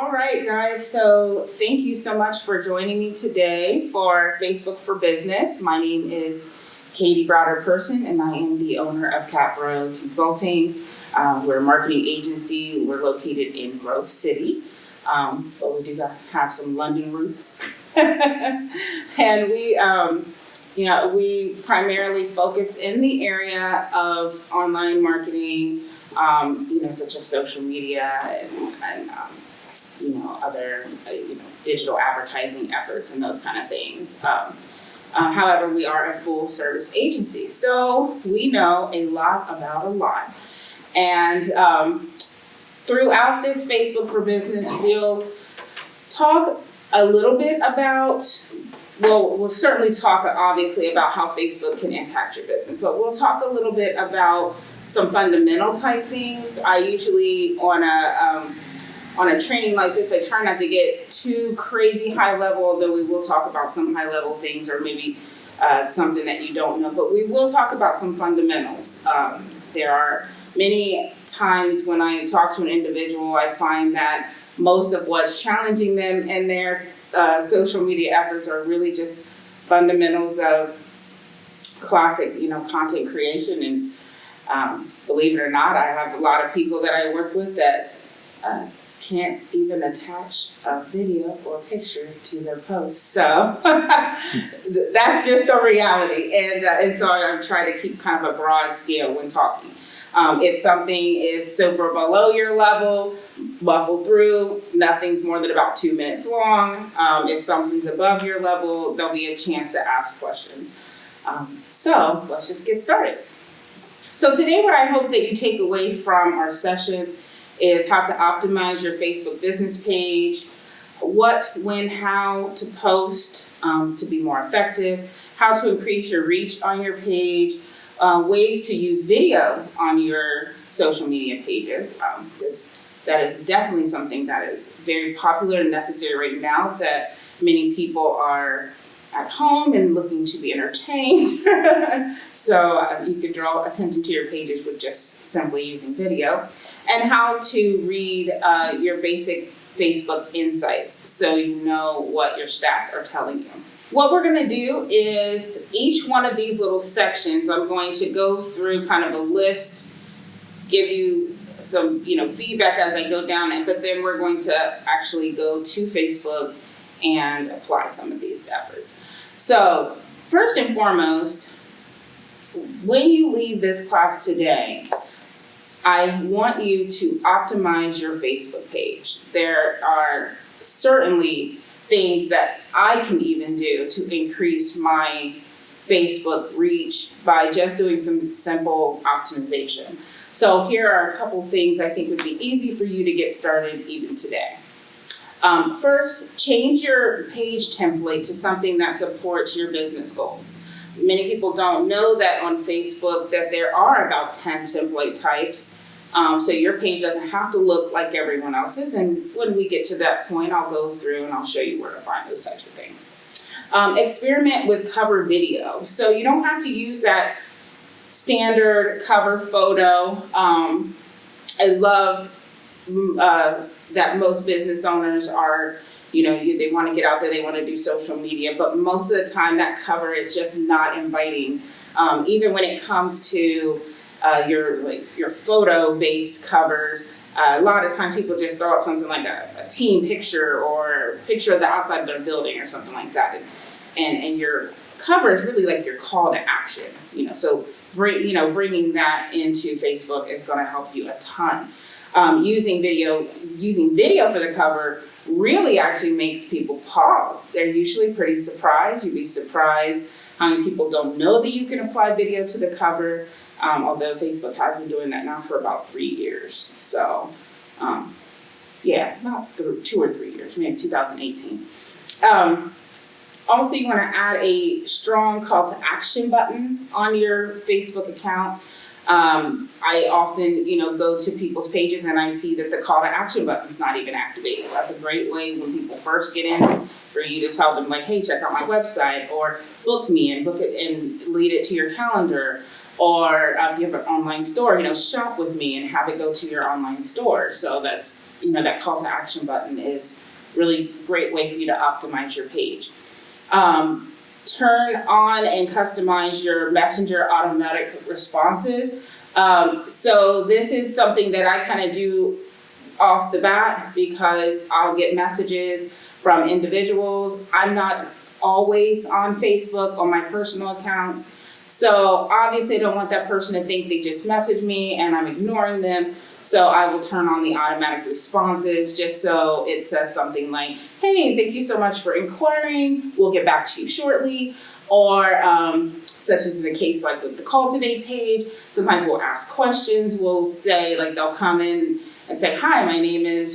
All right, guys. So thank you so much for joining me today for Facebook for Business. My name is Katie Browder Person, and I am the owner of Capro Consulting. We're a marketing agency. We're located in Grove City, but we do have some London roots. And we primarily focus in the area of online marketing, such as social media and other, digital advertising efforts and those kind of things. However, we are a full service agency, so we know a lot about a lot. And throughout this Facebook for Business, we'll talk a little bit about, we'll certainly talk obviously about how Facebook can impact your business, but we'll talk a little bit about some fundamental type things. I usually on a training like this, I try not to get too crazy high level, although we will talk about some high level things or maybe something that you don't know, but we will talk about some fundamentals. There are many times when I talk to an individual, I find that most of what's challenging them in their social media efforts are really just fundamentals of classic, content creation. And believe it or not, I have a lot of people that I work with that can't even attach a video or picture to their posts. So that's just a reality. And so I'm trying to keep kind of a broad scale when talking. If something is super below your level, buffle through. Nothing's more than about 2 minutes long. If something's above your level, there'll be a chance to ask questions. So let's just get started. So today, what I hope that you take away from our session is how to optimize your Facebook business page, what, when, how to post to be more effective, how to increase your reach on your page, ways to use video on your social media pages, because that is definitely something that is very popular and necessary right now, that many people are at home and looking to be entertained. So you can draw attention to your pages with just simply using video. And how to read your basic Facebook insights so you know what your stats are telling you. What we're going to do is each one of these little sections, I'm going to go through kind of a list, give you some feedback as I go down it, but then we're going to actually go to Facebook and apply some of these efforts. So first and foremost, when you leave this class today, I want you to optimize your Facebook page. There are certainly things that I can even do to increase my Facebook reach by just doing some simple optimization. So here are a couple things I think would be easy for you to get started even today. First, change your page template to something that supports your business goals. Many people don't know that on Facebook that there are about 10 template types. So your page doesn't have to look like everyone else's. And when we get to that point, I'll go through and I'll show you where to find those types of things. Experiment with cover video. So you don't have to use that standard cover photo. I love that most business owners are, they want to get out there, they want to do social media, but most of the time that cover is just not inviting. Even when it comes to your photo-based covers, a lot of times people just throw up something like a team picture or a picture of the outside of their building or something like that, and your cover is really like your call to action. So bringing that into Facebook is going to help you a ton. Using video for the cover really actually makes people pause. They're usually pretty surprised. You'd be surprised how many people don't know that you can apply video to the cover. Although Facebook has been doing that now for about 3 years. So, about 2 or 3 years, maybe 2018. Also, you want to add a strong call to action button on your Facebook account. I often, go to people's pages and I see that the call to action button is not even activated. That's a great way when people first get in for you to tell them like, hey, check out my website or book me and book it and lead it to your calendar. Or if you have an online store, shop with me and have it go to your online store. So that's, that call to action button is really great way for you to optimize your page. Turn on and customize your messenger automatic responses. So this is something that I kind of do off the bat because I'll get messages from individuals. I'm not always on Facebook on my personal accounts. So obviously I don't want that person to think they just messaged me and I'm ignoring them. So I will turn on the automatic responses just so it says something like, hey, thank you so much for inquiring. We'll get back to you shortly. Or such as the case like with the Call Today page, sometimes we'll ask questions. We'll say, like they'll come in and say, hi, my name is,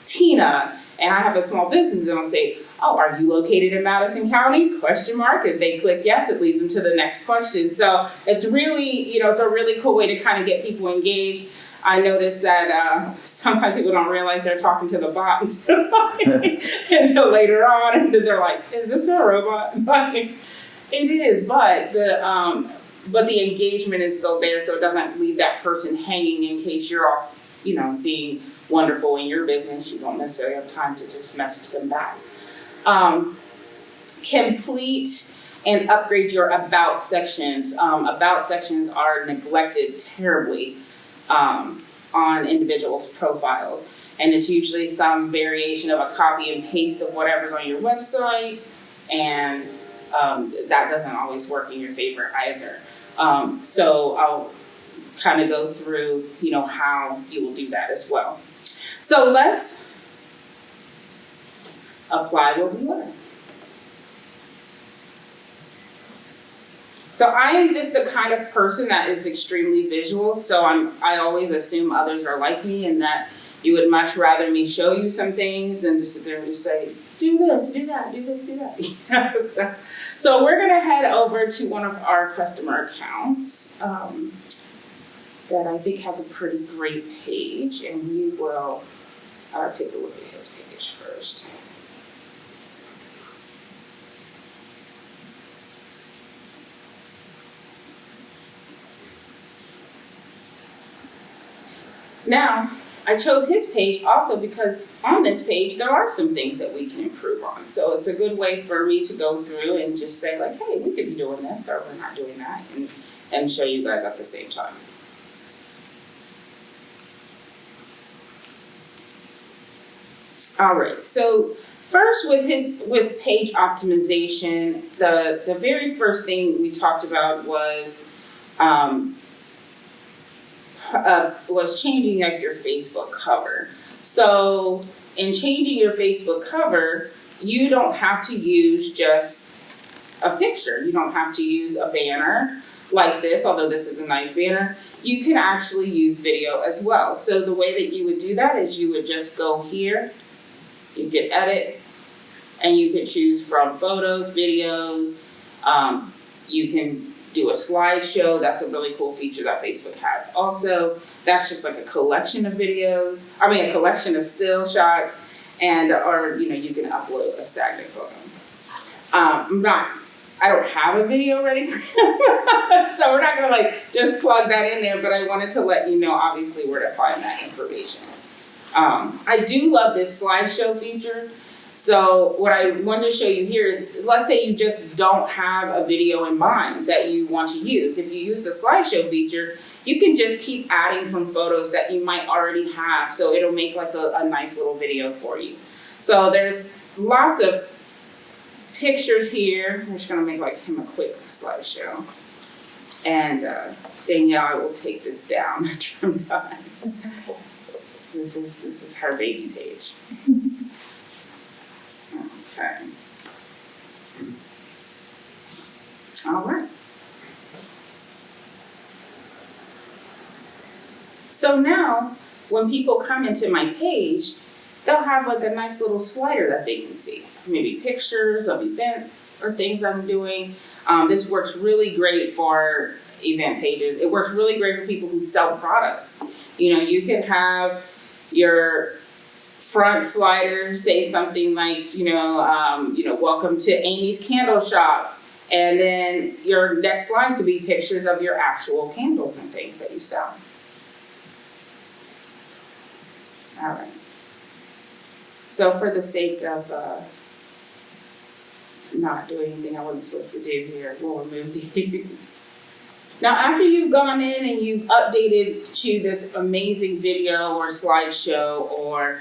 Tina, and I have a small business. And I'll say, oh, are you located in Madison County? ? If they click yes, it leads them to the next question. So it's really, it's a really cool way to kind of get people engaged. I noticed that sometimes people don't realize they're talking to the bot until later on, and then they're like, is this a robot? It is, but the engagement is still there, so it doesn't leave that person hanging in case you're off, being wonderful in your business. You don't necessarily have time to just message them back. Complete and upgrade your about sections. About sections are neglected terribly on individuals' profiles. And it's usually some variation of a copy and paste of whatever's on your website, and that doesn't always work in your favor either. So I'll kind of go through, how you will do that as well. So let's apply what we learned. So I am just the kind of person that is extremely visual, so I always assume others are like me and that you would much rather me show you some things than just sit there and just say, do this, do that, do this, do that. So we're gonna head over to one of our customer accounts that I think has a pretty great page, and we will take a look at his page first. Now, I chose his page also because on this page, there are some things that we can improve on. So it's a good way for me to go through and just say like, hey, we could be doing this or we're not doing that, and show you guys at the same time. All right, so first with page optimization, the very first thing we talked about was changing like your Facebook cover. So in changing your Facebook cover, you don't have to use just a picture. You don't have to use a banner like this, although this is a nice banner. You can actually use video as well. So the way that you would do that is you would just go here, you could edit, and you can choose from photos, videos, you can do a slideshow. That's a really cool feature that Facebook has. Also, that's just like a collection of videos, a collection of still shots, or you can upload a stagnant photo. I don't have a video ready for so we're not gonna just plug that in there, but I wanted to let you know obviously where to find that information. I do love this slideshow feature. So what I wanted to show you here is, let's say you just don't have a video in mind that you want to use. If you use the slideshow feature, you can just keep adding from photos that you might already have. So it'll make like a nice little video for you. So there's lots of pictures here. I'm just gonna make him a quick slideshow. And Danielle, I will take this down after I'm done. This is her baby page. Okay. All right. So now, when people come into my page, they'll have a nice little slider that they can see. Maybe pictures of events or things I'm doing. This works really great for event pages. It works really great for people who sell products. You can have your front slider say something like, welcome to Amy's Candle Shop, And then your next slide could be pictures of your actual candles and things that you sell. All right. So for the sake of not doing anything I wasn't supposed to do here, we'll remove these. Now, after you've gone in and you've updated to this amazing video or slideshow or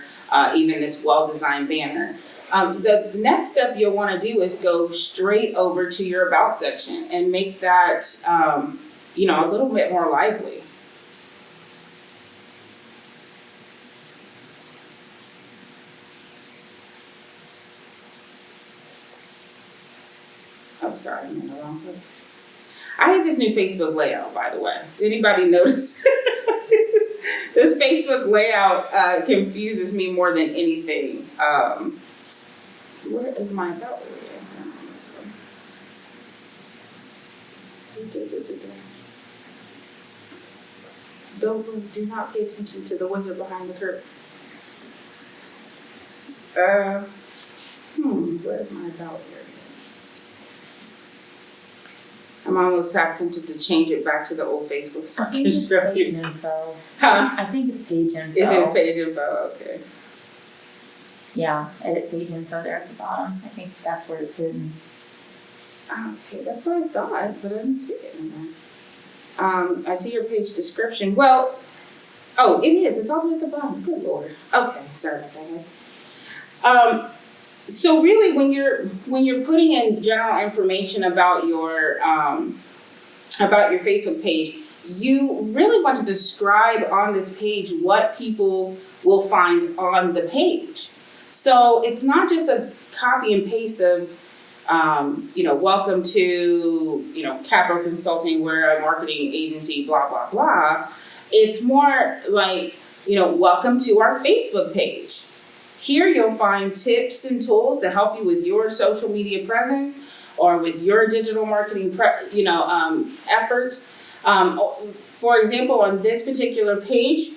even this well-designed banner, the next step you'll want to do is go straight over to your About section and make that, a little bit more lively. Oh, sorry, I'm in the wrong place. I hate this new Facebook layout, by the way. Does anybody notice? This Facebook layout confuses me more than anything. Where is my About area? Do not pay attention to the wizard behind the curtain. Where's my About area? I'm almost half tempted to change it back to the old Facebook I think it's section. page info. Huh? I think it's page info. It is page info, okay. Yeah, edit page info there at the bottom. I think that's where it's hidden. Okay, that's what I thought, but I didn't see it in there. I see your page description. Well, it is. It's all the way at the bottom. Good Lord. Okay, sorry about that. So really, when you're putting in general information about your Facebook page, you really want to describe on this page what people will find on the page. So it's not just a copy and paste of, welcome to, Capital Consulting, we're a marketing agency, blah, blah, blah. It's more like, welcome to our Facebook page. Here you'll find tips and tools to help you with your social media presence or with your digital marketing, efforts. For example, on this particular page,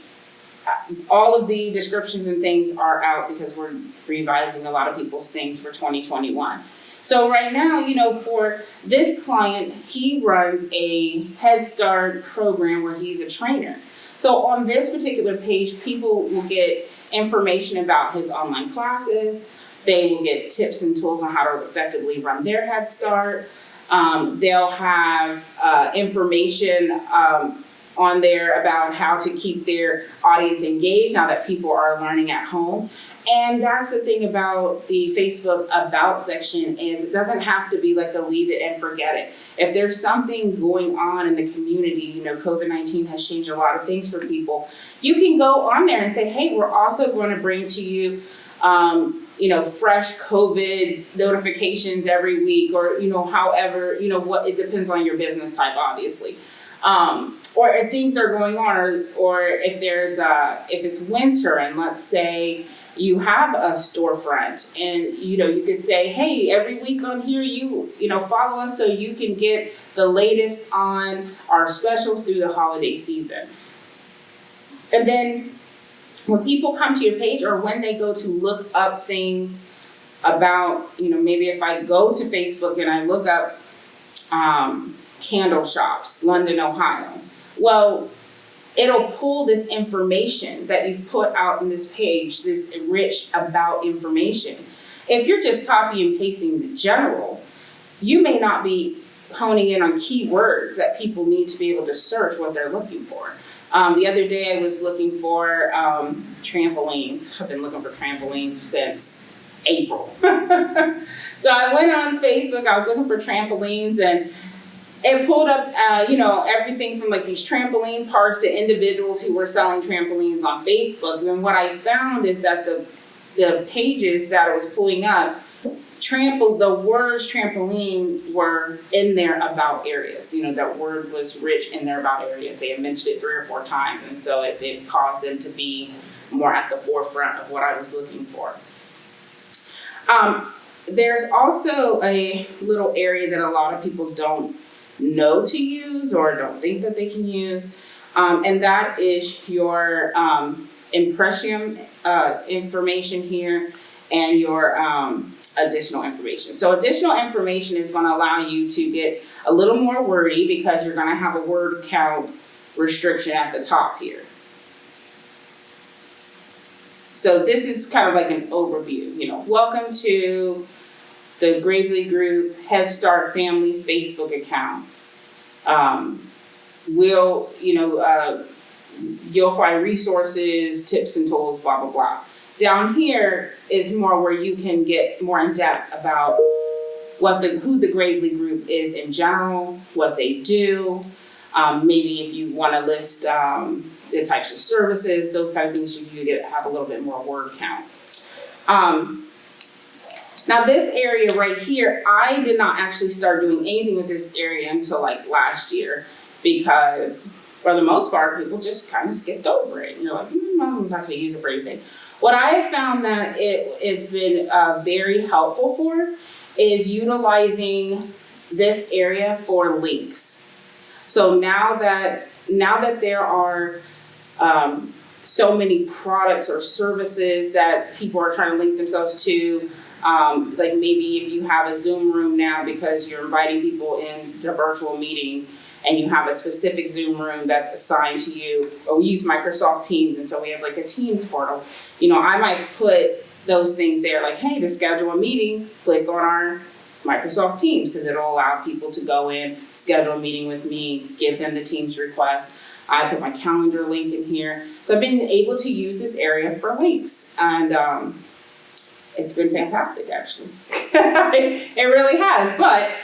all of the descriptions and things are out because we're revising a lot of people's things for 2021. So right now, for this client, he runs a Head Start program where he's a trainer. So on this particular page, people will get information about his online classes. They will get tips and tools on how to effectively run their Head Start. They'll have information on there about how to keep their audience engaged now that people are learning at home. And that's the thing about the Facebook About section is it doesn't have to be like a leave it and forget it. If there's something going on in the community, COVID-19 has changed a lot of things for people, you can go on there and say, hey, we're also going to bring to you, fresh COVID notifications every week or, however, what it depends on your business type, obviously. Or if things are going on or if there's, if it's winter and let's say, you have a storefront and, you could say, hey, every week on here, follow us so you can get the latest on our specials through the holiday season. And then when people come to your page or when they go to look up things about, maybe if I go to Facebook and I look up candle shops, London, Ohio, well, it'll pull this information that you've put out in this page, this rich about information. If you're just copy and pasting the general, you may not be honing in on keywords that people need to be able to search what they're looking for. The other day I was looking for trampolines. I've been looking for trampolines since April. So I went on Facebook, I was looking for trampolines and it pulled up, everything from like these trampoline parks to individuals who were selling trampolines on Facebook. And what I found is that the pages that I was pulling up, the words trampoline were in their about areas. That word was rich in their about areas. They had mentioned it 3 or 4 times. And so it caused them to be more at the forefront of what I was looking for. There's also a little area that a lot of people don't know to use or don't think that they can use, and that is your impression information here and your additional information. So additional information is going to allow you to get a little more wordy because you're going to have a word count restriction at the top here. So this is kind of like an overview, welcome to the Gravely Group Head Start Family Facebook account. You'll find resources, tips and tools, blah, blah, blah. Down here is more where you can get more in depth about who the Gravely Group is in general, what they do. Maybe if you want to list the types of services, those kind of things, you have a little bit more word count. Now this area right here, I did not actually start doing anything with this area until like last year, because for the most part, people just kind of skipped over it. And you're like, I'm not going to use it for anything. What I have found that it has been very helpful for is utilizing this area for links. So now that there are so many products or services that people are trying to link themselves to, like maybe if you have a Zoom room now because you're inviting people into virtual meetings and you have a specific Zoom room that's assigned to you, or we use Microsoft Teams, and so we have like a Teams portal. I might put those things there like, hey, to schedule a meeting, click on our Microsoft Teams, because it'll allow people to go in, schedule a meeting with me, give them the Teams request. I put my calendar link in here. So I've been able to use this area for links, and it's been fantastic, actually. It really has. But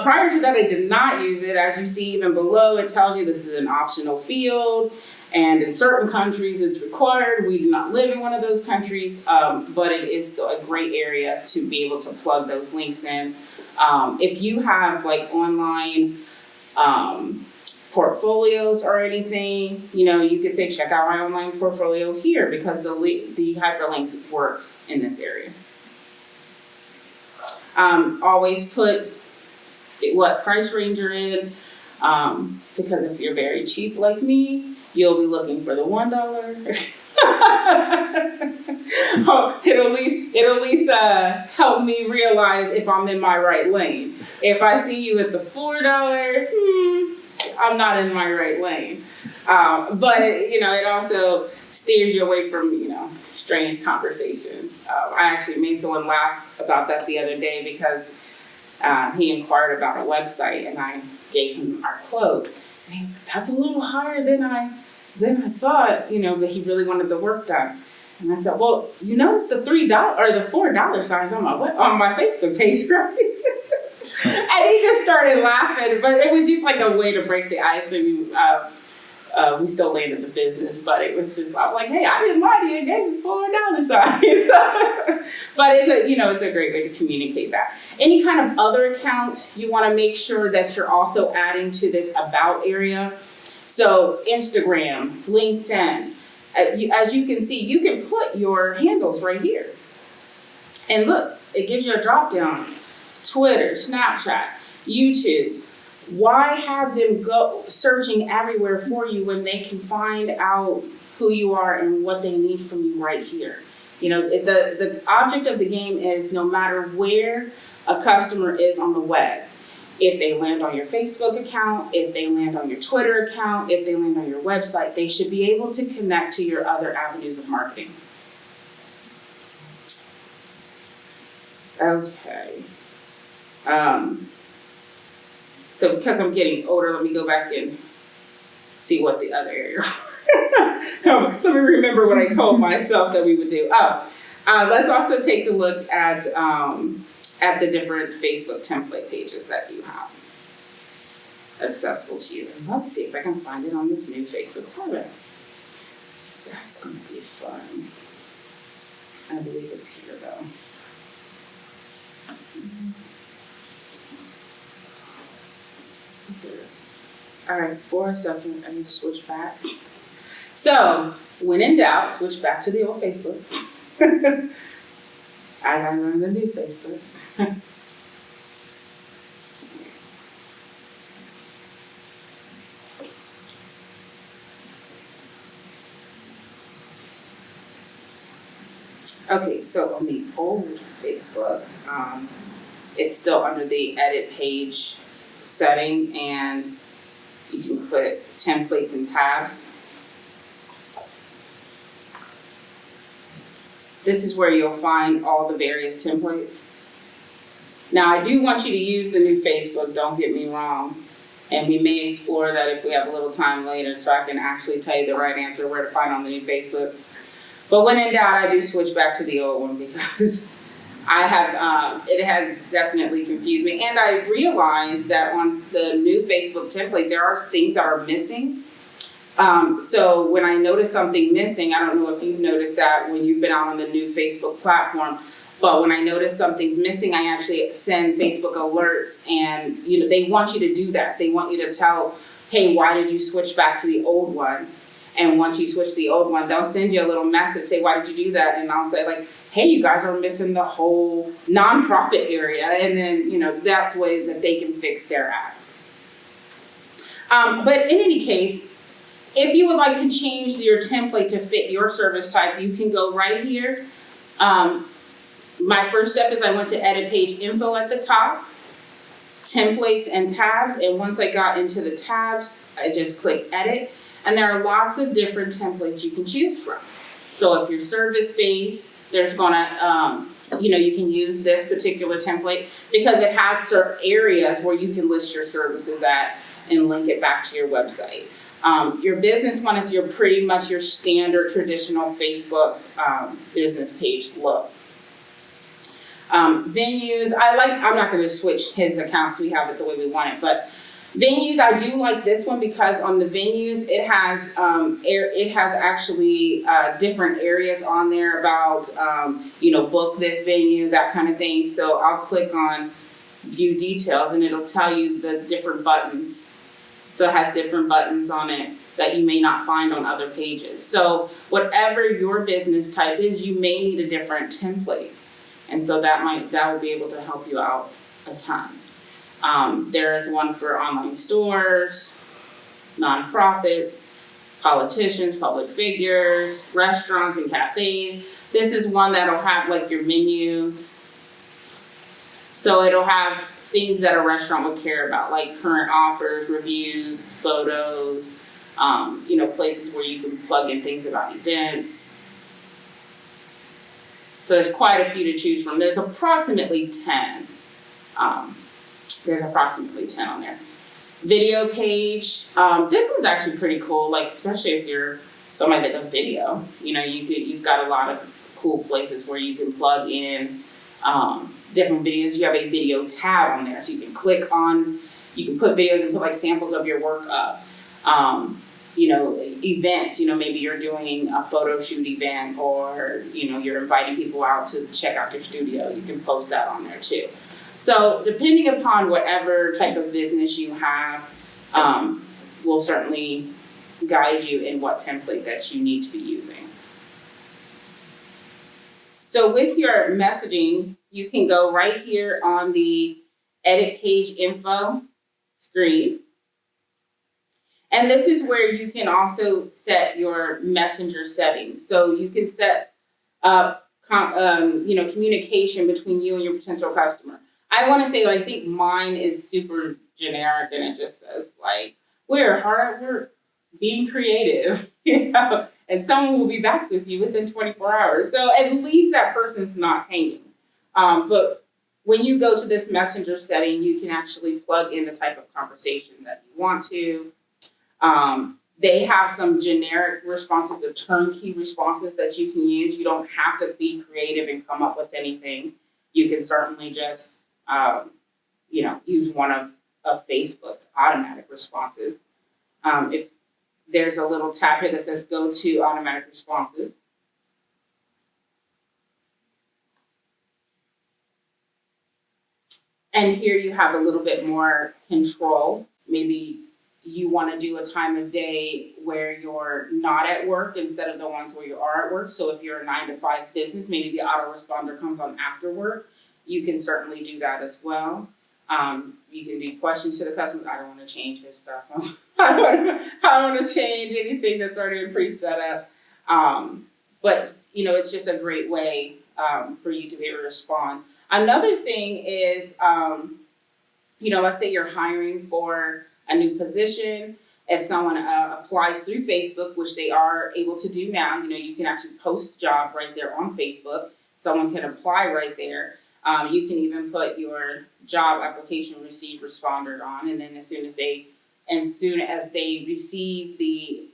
prior to that, I did not use it. As you see even below, it tells you this is an optional field. And in certain countries, it's required. We do not live in one of those countries, but it is still a great area to be able to plug those links in. If you have like online portfolios or anything, you could say, check out my online portfolio here, because the hyperlinks work in this area. Always put what price range you're in, because if you're very cheap like me, you'll be looking for the $1. It'll at least help me realize if I'm in my right lane. If I see you at the $4, I'm not in my right lane. But it also steers you away from strange conversations. I actually made someone laugh about that the other day, because he inquired about a website and I gave him our quote. And he was like, that's a little higher than I thought, but he really wanted the work done. And I said, well, you notice the $3 or the $4 signs on my Facebook page, right? And he just started laughing, but it was just like a way to break the ice. And we still landed the business, but it was just, I'm like, hey, I didn't lie to you, I gave you $4 signs. But it's a great way to communicate that. Any kind of other account, you want to make sure that you're also adding to this about area. So Instagram, LinkedIn, as you can see, you can put your handles right here. And look, it gives you a drop down. Twitter, Snapchat, YouTube. Why have them go searching everywhere for you when they can find out who you are and what they need from you right here? The object of the game is, no matter where a customer is on the web, if they land on your Facebook account, if they land on your Twitter account, if they land on your website, they should be able to connect to your other avenues of marketing. Okay. So because I'm getting older, let me go back and see what the other area. Let me remember what I told myself that we would do. Let's also take a look at the different Facebook template pages that you have accessible to you. And let's see if I can find it on this new Facebook project. That's going to be fun. I believe it's here though. All right, for a second, I need to switch back. So, when in doubt, switch back to the old Facebook. I gotta learn the new Facebook. Okay, so on the old Facebook, it's still under the edit page setting, and you can put templates and tabs. This is where you'll find all the various templates. Now, I do want you to use the new Facebook, don't get me wrong. And we may explore that if we have a little time later, so I can actually tell you the right answer where to find on the new Facebook. But when in doubt, I do switch back to the old one because it has definitely confused me. And I realized that on the new Facebook template, there are things that are missing. So when I notice something missing, I don't know if you've noticed that when you've been out on the new Facebook platform, but when I notice something's missing, I actually send Facebook alerts, and they want you to do that. They want you to tell, hey, why did you switch back to the old one? And once you switch to the old one, they'll send you a little message, say, why did you do that? And I'll say, like, hey, you guys are missing the whole nonprofit area. And then, that's a way that they can fix their ad. But in any case, if you would like to change your template to fit your service type, you can go right here. My first step is I went to edit page info at the top, templates and tabs. And once I got into the tabs, I just click edit. And there are lots of different templates you can choose from. So if you're service-based, there's gonna, you can use this particular template because it has certain areas where you can list your services at and link it back to your website. Your business one is pretty much your standard traditional Facebook business page look. Venues, I'm not gonna switch his accounts, we have it the way we want it, but venues, I do like this one because on the venues, it has actually different areas on there about, book this venue, that kind of thing. So I'll click on view details and it'll tell you the different buttons. So it has different buttons on it that you may not find on other pages. So whatever your business type is, you may need a different template. And so that will be able to help you out a ton. There is one for online stores, nonprofits, politicians, public figures, restaurants and cafes. This is one that'll have like your menus. So it'll have things that a restaurant would care about, like current offers, reviews, photos, places where you can plug in things about events. So there's quite a few to choose from. There's approximately 10. There's approximately 10 on there. Video page. This one's actually pretty cool, like especially if you're somebody that does video. You've got a lot of cool places where you can plug in different videos. You have a video tab on there, so you can click on. You can put videos and put like samples of your work up. Events. Maybe you're doing a photo shoot event, or you're inviting people out to check out your studio. You can post that on there too. So depending upon whatever type of business you have, will certainly guide you in what template that you need to be using. So with your messaging, you can go right here on the edit page info screen. And this is where you can also set your messenger settings. So you can set up communication between you and your potential customer. I want to say, I think mine is super generic, and it just says we're hard at work being creative, and someone will be back with you within 24 hours. So at least that person's not hanging. But when you go to this messenger setting, you can actually plug in the type of conversation that you want to. They have some generic responses, the turnkey responses that you can use. You don't have to be creative and come up with anything. You can certainly just, use one of Facebook's automatic responses. If there's a little tab here that says go to automatic responses. And here you have a little bit more control. Maybe you want to do a time of day where you're not at work instead of the ones where you are at work. So if you're a 9-to-5 business, maybe the autoresponder comes on after work. You can certainly do that as well. You can do questions to the customer. I don't want to change his stuff. I don't want to change anything that's already been pre-set up. But it's just a great way for you to be able to respond. Another thing is, let's say you're hiring for a new position. If someone applies through Facebook, which they are able to do now, you can actually post job right there on Facebook. Someone can apply right there. You can even put your job application received responded on, and then as soon as they receive the,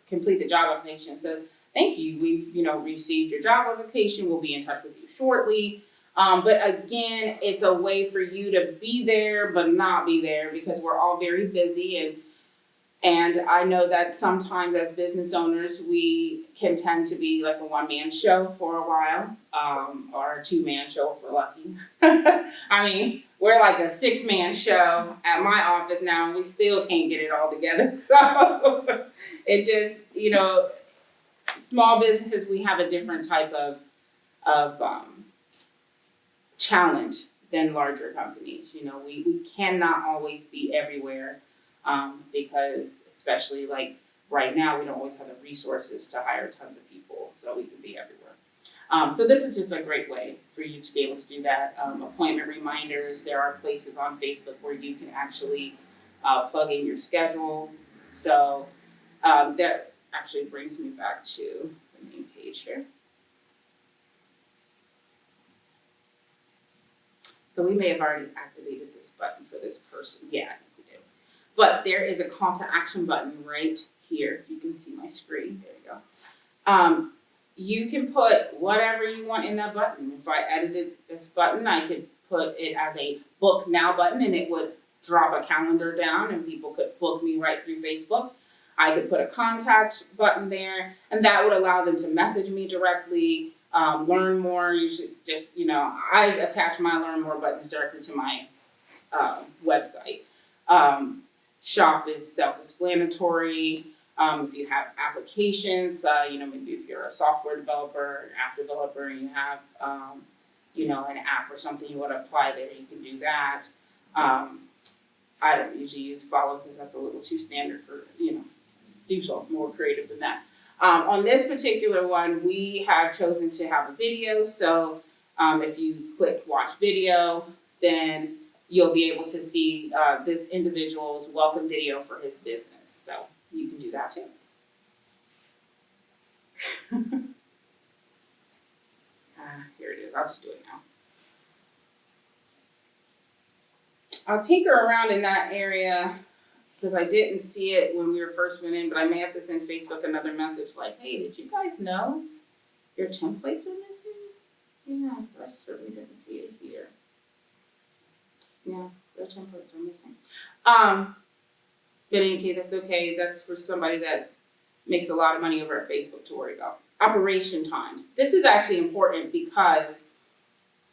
complete the job application, it says, thank you, we've, received your job application, we'll be in touch with you shortly. But again, it's a way for you to be there, but not be there, because we're all very busy, and I know that sometimes as business owners, we can tend to be like a one-man show for a while, or a two-man show if we're lucky. I mean, we're like a 6-man show at my office now, and we still can't get it all together. So it just, small businesses, we have a different type of challenge than larger companies. We cannot always be everywhere. Because especially like right now, we don't always have the resources to hire tons of people, so we can be everywhere. So this is just a great way for you to be able to do that. Appointment reminders, there are places on Facebook where you can actually plug in your schedule. So that actually brings me back to the main page here. So we may have already activated this button for this person. Yeah, I think we did. But there is a call to action button right here. You can see my screen. There you go. You can put whatever you want in that button. If I edited this button, I could put it as a book now button, and it would drop a calendar down and people could book me right through Facebook. I could put a contact button there, and that would allow them to message me directly, learn more. You should just, I attach my learn more buttons directly to my website. Shop is self-explanatory. If you have applications, maybe if you're a software developer, an app developer, and you have, an app or something you want to apply there, you can do that. I don't usually use follow because that's a little too standard for, do something more creative than that. On this particular one, we have chosen to have a video. So if you click watch video, then you'll be able to see this individual's welcome video for his business. So you can do that too. Here it is. I'll just do it now. I'll tinker around in that area because I didn't see it when we were first went in, but I may have to send Facebook another message like, hey, did you guys know your templates are missing? Yeah, I certainly didn't see it here. Yeah, their templates are missing. But in any case, that's okay. That's for somebody that makes a lot of money over at Facebook to worry about. Operation times. This is actually important because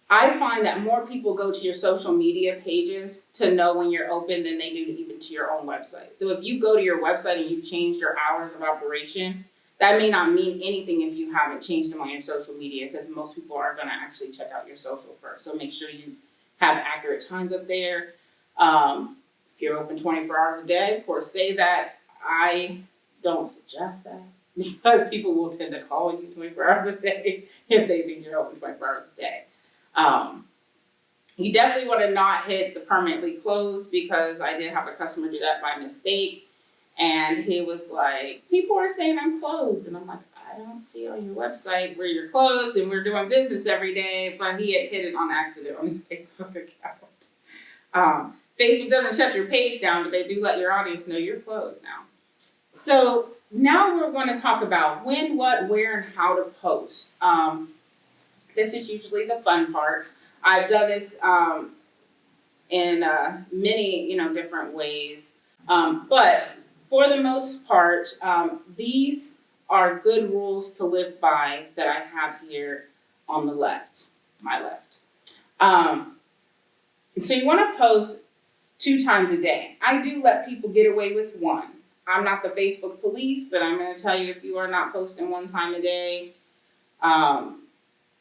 I find that more people go to your social media pages to know when you're open than they do even to your own website. So if you go to your website and you've changed your hours of operation, that may not mean anything if you haven't changed them on your social media, because most people are going to actually check out your social first. So make sure you have accurate times up there. If you're open 24 hours a day, of course, say that. I don't suggest that because people will tend to call you 24 hours a day if they think you're open 24 hours a day. You definitely want to not hit the permanently closed, because I did have a customer do that by mistake, and he was like, people are saying I'm closed, and I'm like, I don't see on your website where you're closed and we're doing business every day, but he had hit it on accident on his Facebook account. Facebook doesn't shut your page down, but they do let your audience know you're closed now. So now we're going to talk about when, what, where, and how to post. This is usually the fun part. I've done this in many, different ways. But for the most part, these are good rules to live by that I have here on the left, my left. So you want to post 2 times a day. I do let people get away with 1. I'm not the Facebook police, but I'm going to tell you, if you are not posting 1 time a day,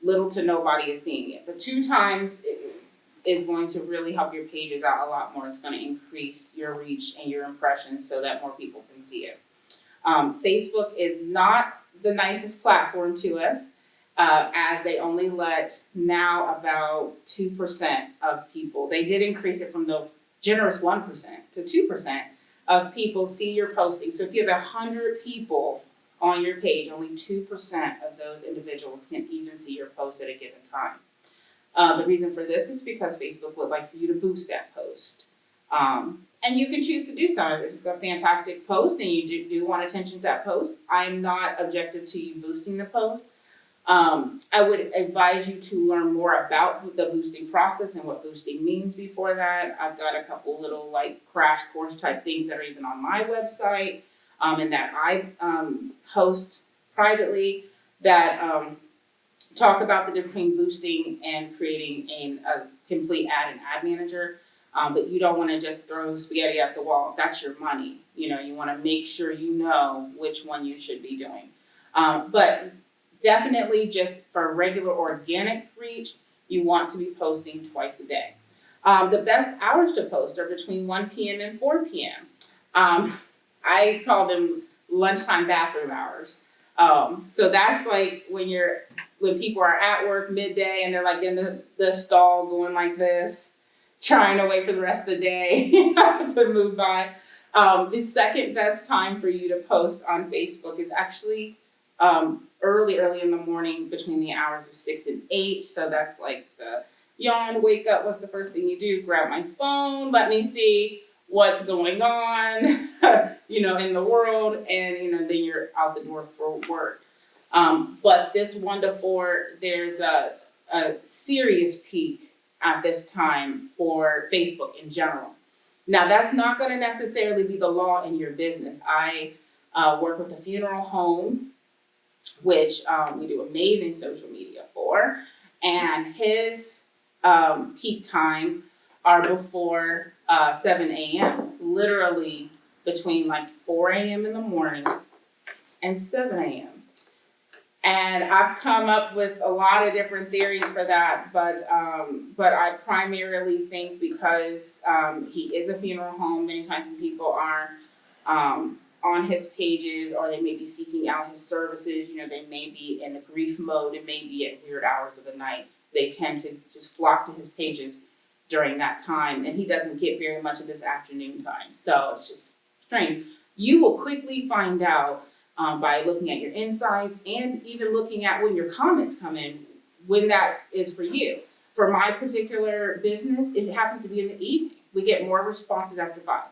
little to nobody is seeing it. But 2 times is going to really help your pages out a lot more. It's going to increase your reach and your impressions so that more people can see it. Facebook is not the nicest platform to us, as they only let now about 2% of people, they did increase it from the generous 1% to 2% of people see your posting. So if you have 100 people on your page, only 2% of those individuals can even see your post at a given time. The reason for this is because Facebook would like for you to boost that post. And you can choose to do so. If it's a fantastic post and you do want attention to that post, I'm not objective to you boosting the post. I would advise you to learn more about the boosting process and what boosting means before that. I've got a couple little like crash course type things that are even on my website, and that I post privately that talk about the difference between boosting and creating a complete ad and ad manager. But you don't want to just throw spaghetti at the wall. That's your money. You want to make sure you know which one you should be doing. But definitely just for regular organic reach, you want to be posting twice a day. The best hours to post are between 1 p.m. and 4 p.m. I call them lunchtime bathroom hours. So that's like when people are at work midday and they're like in the stall going like this, trying to wait for the rest of the day to move by. The second best time for you to post on Facebook is actually early in the morning between the hours of 6 and 8. So that's like the yawn, wake up, what's the first thing you do? Grab my phone, let me see what's going on, in the world, and then you're out the door for work. But this 1 to 4, there's a serious peak at this time for Facebook in general. Now, that's not going to necessarily be the law in your business. I work with a funeral home, which we do amazing social media for, and his peak times are before 7 a.m., literally between like 4 a.m. in the morning and 7 a.m. And I've come up with a lot of different theories for that, but I primarily think because he is a funeral home, many times when people are on his pages, or they may be seeking out his services, they may be in a grief mode, it may be at weird hours of the night. They tend to just flock to his pages during that time, and he doesn't get very much of this afternoon time. So it's just strange. You will quickly find out by looking at your insights and even looking at when your comments come in, when that is for you. For my particular business, it happens to be in the evening. We get more responses after 5.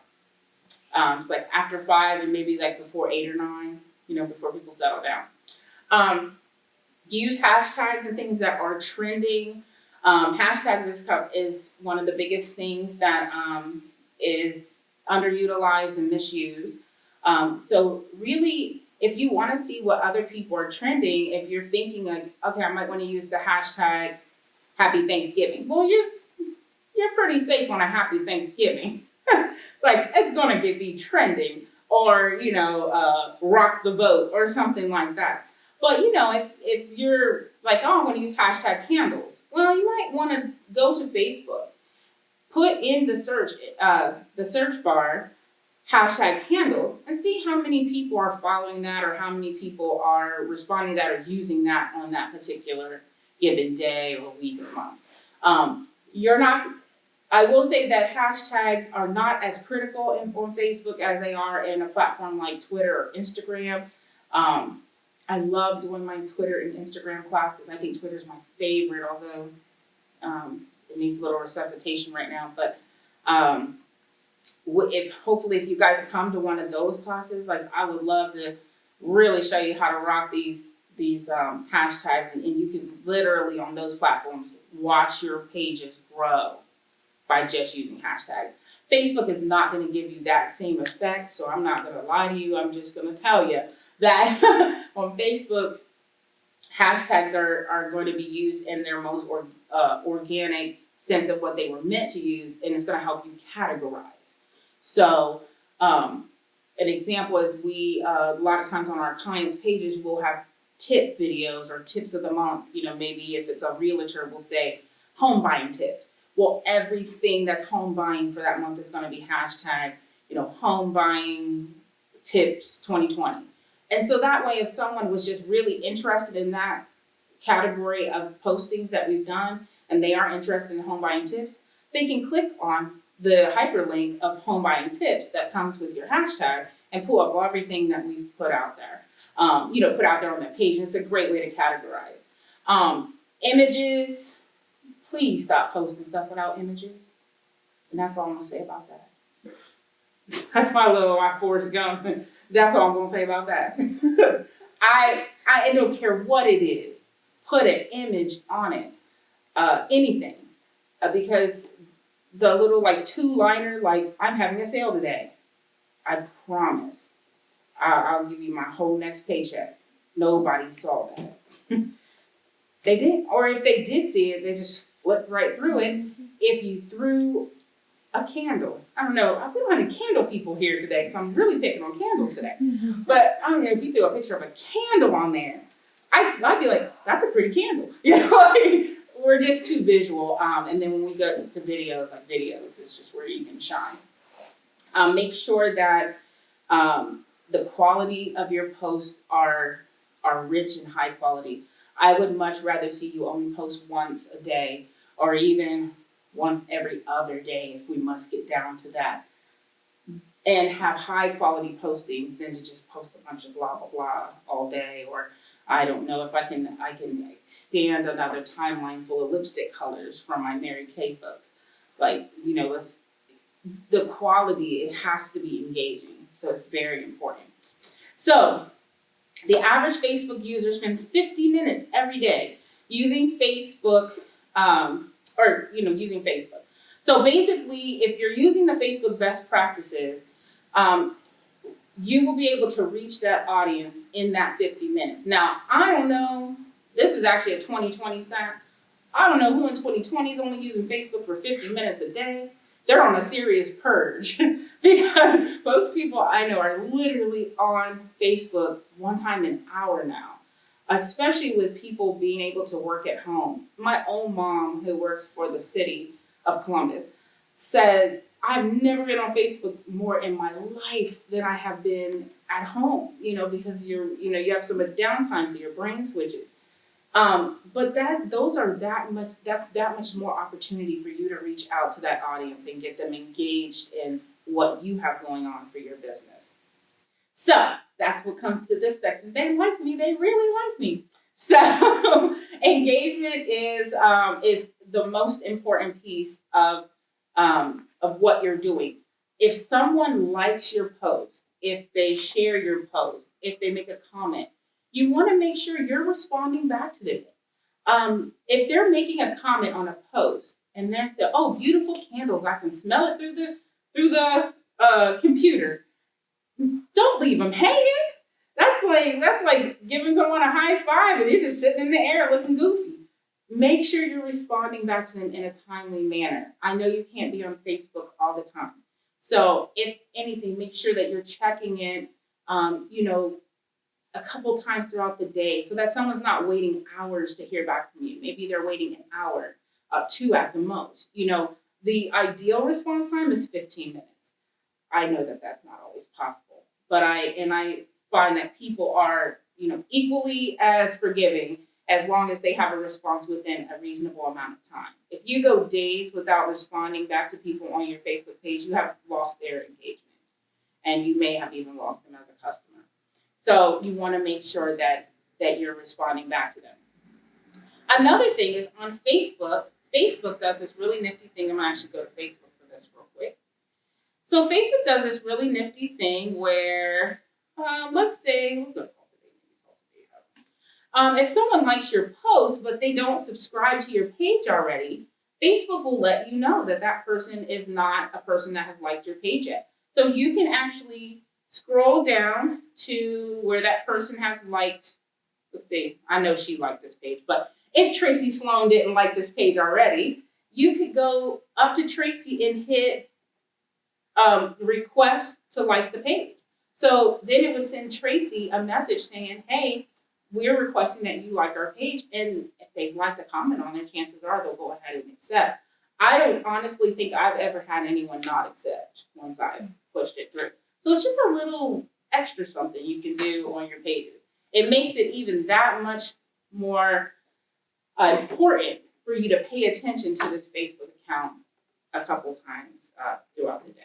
It's like after 5 and maybe like before 8 or 9, before people settle down. Use hashtags and things that are trending. Hashtags is one of the biggest things that is underutilized and misused. So really, if you want to see what other people are trending, if you're thinking like, okay, I might want to use the hashtag Happy Thanksgiving. Well, you're pretty safe on a Happy Thanksgiving. Like, it's going to be trending, or, rock the vote or something like that. But, if you're like, oh, I want to use hashtag candles. Well, you might want to go to Facebook, put in the search bar, hashtag candles, and see how many people are following that, or how many people are responding to that or using that on that particular given day or week or month. I will say that hashtags are not as critical on Facebook as they are in a platform like Twitter or Instagram. I love doing my Twitter and Instagram classes. I think Twitter's my favorite, although it needs a little resuscitation right now. But if you guys come to one of those classes, like, I would love to really show you how to rock these hashtags, and you can literally on those platforms watch your pages grow by just using hashtags. Facebook is not going to give you that same effect, so I'm not going to lie to you. I'm just going to tell you that on Facebook, hashtags are going to be used in their most organic sense of what they were meant to use, and it's going to help you categorize. So an example is we, a lot of times on our clients' pages, we'll have tip videos or tips of the month. Maybe if it's a realtor, we'll say home buying tips. Well, everything that's home buying for that month is going to be hashtag, home buying tips 2020. And so that way, if someone was just really interested in that category of postings that we've done and they are interested in home buying tips, they can click on the hyperlink of home buying tips that comes with your hashtag and pull up everything that we've put out there. Put out there on that page. And it's a great way to categorize. Images, please stop posting stuff without images. And that's all I'm gonna say about that. That's my Forrest Gump. That's all I'm gonna say about that. I don't care what it is. Put an image on it, anything, because the little like 2-liner, like I'm having a sale today. I promise. I'll give you my whole next paycheck. Nobody saw that. They didn't, or if they did see it, they just flipped right through it. If you threw a candle, I don't know, I feel like candle people here today, because I'm really picking on candles today. But I don't know, if you threw a picture of a candle on there, I'd be like, that's a pretty candle. Like, we're just too visual. And then when we go to videos, it's just where you can shine. Make sure that the quality of your posts are rich and high quality. I would much rather see you only post once a day, or even once every other day if we must get down to that, and have high quality postings than to just post a bunch of blah blah blah all day. Or I don't know if I can stand another timeline full of lipstick colors from my Mary Kay folks. Like, the quality, it has to be engaging. So it's very important. So the average Facebook user spends 50 minutes every day using Facebook, using Facebook. So basically, if you're using the Facebook best practices, you will be able to reach that audience in that 50 minutes. Now, I don't know, this is actually a 2020 stat. I don't know who in 2020 is only using Facebook for 50 minutes a day. They're on a serious purge because most people I know are literally on Facebook one time an hour now, especially with people being able to work at home. My own mom, who works for the city of Columbus, said, I've never been on Facebook more in my life than I have been at home, because you have so much downtime, so your brain switches. But that's that much more opportunity for you to reach out to that audience and get them engaged in what you have going on for your business. So that's what comes to this section. They like me, they really like me. So engagement is the most important piece of what you're doing. If someone likes your post, if they share your post, if they make a comment, you want to make sure you're responding back to them. If they're making a comment on a post and they're saying, "Oh, beautiful candles! I can smell it through the computer," don't leave them hanging. That's like giving someone a high five and you're just sitting in the air looking goofy. Make sure you're responding back to them in a timely manner. I know you can't be on Facebook all the time, so if anything, make sure that you're checking in. A couple times throughout the day so that someone's not waiting hours to hear back from you. Maybe they're waiting an hour, 2 at the most. The ideal response time is 15 minutes. I know that that's not always possible, but I find that people are, equally as forgiving as long as they have a response within a reasonable amount of time. If you go days without responding back to people on your Facebook page, you have lost their engagement, and you may have even lost them as a customer. So you want to make sure that you're responding back to them. Another thing is on Facebook. Facebook does this really nifty thing. I'm going to actually go to Facebook for this real quick. So Facebook does this really nifty thing where, let's say, we'll go to Cultivate. If someone likes your post, but they don't subscribe to your page already, Facebook will let you know that that person is not a person that has liked your page yet. So you can actually scroll down to where that person has liked. Let's see, I know she liked this page, but if Tracy Sloan didn't like this page already, you could go up to Tracy and hit request to like the page. So then it would send Tracy a message saying, hey, we're requesting that you like our page. And if they've liked a comment on there, chances are they'll go ahead and accept. I don't honestly think I've ever had anyone not accept once I've pushed it through. So it's just a little extra something you can do on your pages. It makes it even that much more important for you to pay attention to this Facebook account a couple times throughout the day.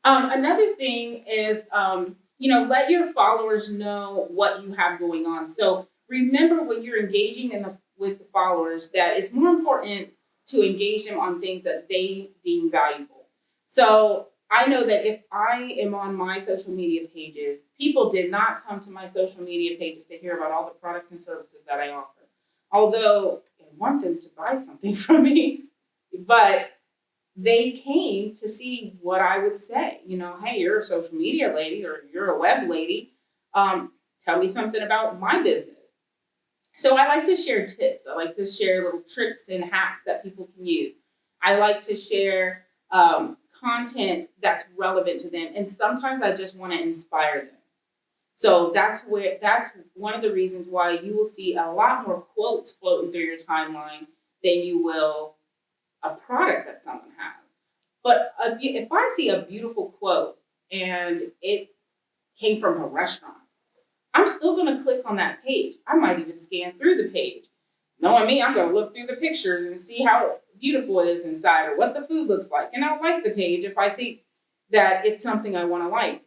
Another thing is, let your followers know what you have going on. So remember when you're engaging with the followers that it's more important to engage them on things that they deem valuable. So I know that if I am on my social media pages, people did not come to my social media pages to hear about all the products and services that I offer. Although I want them to buy something from me, but they came to see what I would say. Hey, you're a social media lady or you're a web lady. Tell me something about my business. So I like to share tips. I like to share little tricks and hacks that people can use. I like to share content that's relevant to them. And sometimes I just want to inspire them. So that's one of the reasons why you will see a lot more quotes floating through your timeline than you will a product that someone has. But if I see a beautiful quote and it came from a restaurant, I'm still going to click on that page. I might even scan through the page. Knowing me, I'm going to look through the pictures and see how beautiful it is inside or what the food looks like. And I'll like the page if I think that it's something I want to like.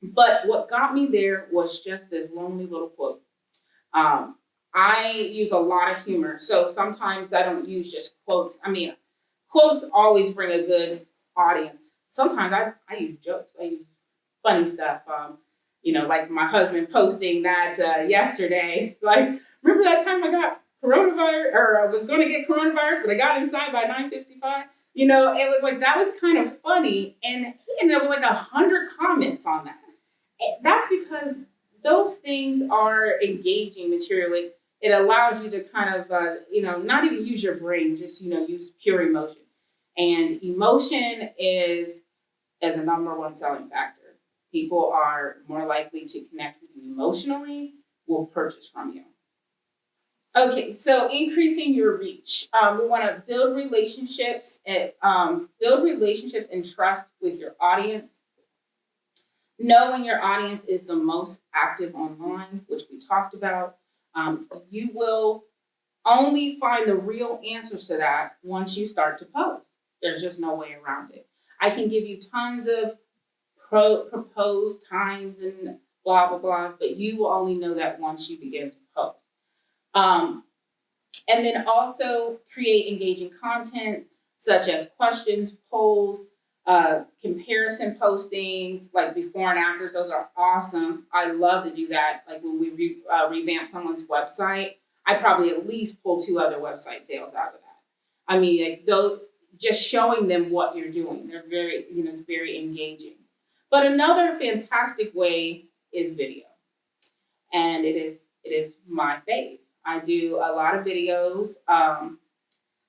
But what got me there was just this lonely little quote. I use a lot of humor, so sometimes I don't use just quotes. I mean, quotes always bring a good audience. Sometimes I use jokes. I use funny stuff. Like my husband posting that yesterday. Like, remember that time I got coronavirus, or I was going to get coronavirus, but I got inside by 9:55? It was like, that was kind of funny. And he ended up with like 100 comments on that. That's because those things are engaging material. It allows you to kind of, not even use your brain, just, use pure emotion. And emotion is a number one selling factor. People are more likely to connect with you emotionally, will purchase from you. Okay, so increasing your reach. We want to build relationships and trust with your audience. Knowing your audience is the most active online, which we talked about. You will only find the real answers to that once you start to post. There's just no way around it. I can give you tons of proposed times and blah, blah, blah, but you will only know that once you begin to post. And then also create engaging content such as questions, polls, comparison postings, like before and afters. Those are awesome. I love to do that. Like when we revamp someone's website, I probably at least pull 2 other website sales out of that. I mean, like those, just showing them what you're doing. They're very, it's very engaging. But another fantastic way is video, and it is my fave. I do a lot of videos.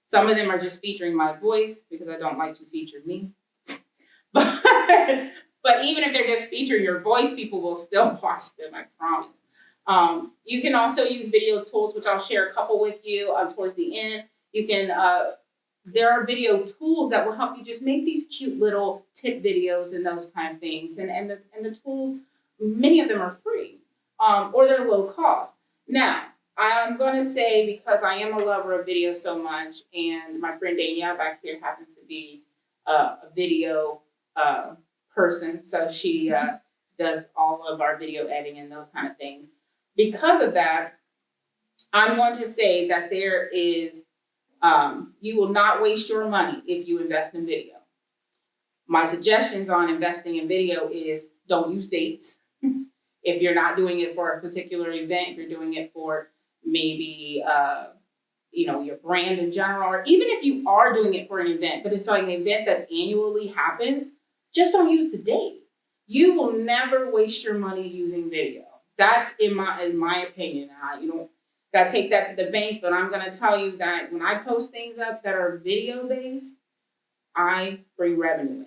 Some of them are just featuring my voice because I don't like to feature me. But even if they're just featuring your voice, people will still watch them, I promise. You can also use video tools, which I'll share a couple with you towards the end. You can, there are video tools that will help you just make these cute little tip videos and those kind of things. And the tools, many of them are free, or they're low cost. Now, I'm going to say, because I am a lover of video so much, and my friend Danielle back here happens to be a video person, so she does all of our video editing and those kind of things. Because of that, I'm going to say that there is, you will not waste your money if you invest in video. My suggestions on investing in video is don't use dates. If you're not doing it for a particular event, if you're doing it for maybe your brand in general, or even if you are doing it for an event, but it's like an event that annually happens, just don't use the date. You will never waste your money using video. That's in my opinion. You don't got to take that to the bank, but I'm going to tell you that when I post things up that are video based, I bring revenue in.